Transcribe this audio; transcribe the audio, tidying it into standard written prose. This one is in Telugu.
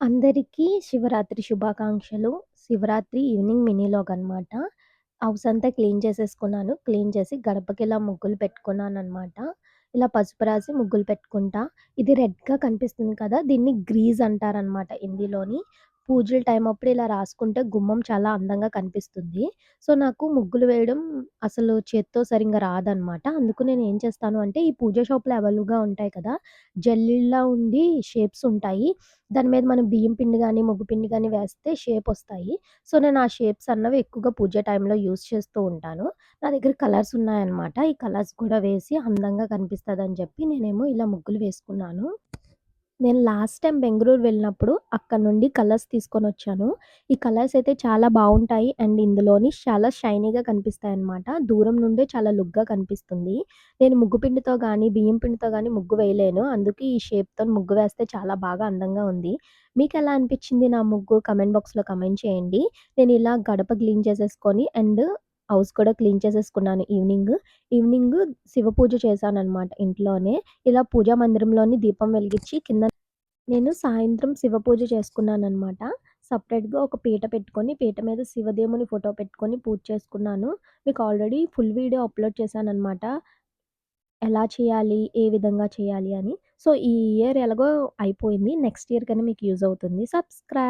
అందరికీ శివరాత్రి శుభాకాంక్షలు. శివరాత్రి ఈవినింగ్ మినీ వ్లాగ్ అనమాట. హౌస్ అంతా క్లీన్ చేసేసుకున్నాను. క్లీన్ చేసి గడపకిలా ముగ్గులు పెట్టుకున్నాననమాట. ఇలా పసుపు రాసి ముగ్గులు పెట్టుకుంటా. ఇది రెడ్‌గా కనిపిస్తుంది కదా! దీన్ని గ్రీజ్ అంటారనమాట హిందీలోని. పూజల టైం అప్పుడు ఇలా రాసుకుంటే గుమ్మం చాలా అందంగా కనిపిస్తుంది. సో, నాకు ముగ్గులు వేయడం అసలు చేత్తో సరింగా రాదనమాట. అందుకు నేను ఏం చేస్తాను అంటే, ఈ పూజ షాప్‌లో అవైలబుల్‌గా ఉంటాయి కదా! జల్లీల్లా ఉండి షేప్స్ ఉంటాయి. దాని మీద మనం బియ్యం పిండి గాని, ముగ్గు పిండి గాని వేస్తే షేపొస్తాయి. సో, నేను ఆ షేప్స్ అన్నవి ఎక్కువగా పూజ టైంలో యూజ్ చేస్తూ ఉంటాను. నా దగ్గర కలర్స్ ఉన్నాయన్నమాట. ఈ కలర్స్ కూడా వేసి అందంగా కనిపిస్తదని చెప్పి నేనేమో ఇలా ముగ్గులు వేసుకున్నాను. నేను లాస్ట్ టైమ్ బెంగుళూరు వెళ్ళినప్పుడు అక్కడి నుండి కలర్స్ తీసుకొనొచ్చాను. ఈ కలర్స్ అయితే చాలా బావుంటాయి. అండ్ ఇందులోని చాలా షైనీగా కనిపిస్తాయన్నమాట. దూరం నుండే చాలా లుక్‌గా కనిపిస్తుంది. నేను ముగ్గు పిండితో గానీ, బియ్యం పిండితో గానీ ముగ్గు వేయలేను. అందుకే ఈ షేప్‌తోని ముగ్గు వేస్తే చాలా బాగా అందంగా ఉంది. మీకెలా అనిపిచ్చింది నా ముగ్గు? కామెంట్ బాక్స్‌లో కామెంట్ చేయండి. నేనిలా గడప క్లీన్ చేసేసుకొని అండ్ హౌస్ కూడా క్లీన్ చేసేసుకున్నాను ఈవినింగ్. ఈవినింగ్ శివ పూజ చేశానన్నమాట ఇంట్లోనే. ఇలా పూజా మందిరంలోని దీపం వెలిగిచ్చి కింద నేను సాయంత్రం శివ పూజ చేసుకున్నాననమాట. సెపరేట్‌గా ఒక పీట పెట్టుకొని, పీట మీద శివదేవుని ఫోటో పెట్టుకొని పూజ చేసుకున్నాను. మీకు ఆల్రెడీ ఫుల్ వీడియో అప్‌లోడ్ చేశాననమాట. ఎలా చేయాలి? ఏ విధంగా చేయాలి అని. సో, ఈ ఇయర్ ఎలాగో అయిపోయింది. నెక్స్ట్ ఇయర్ కన్నా మీకు యూజ్ అవుతుంది. సబ్‌స్క్రైబ్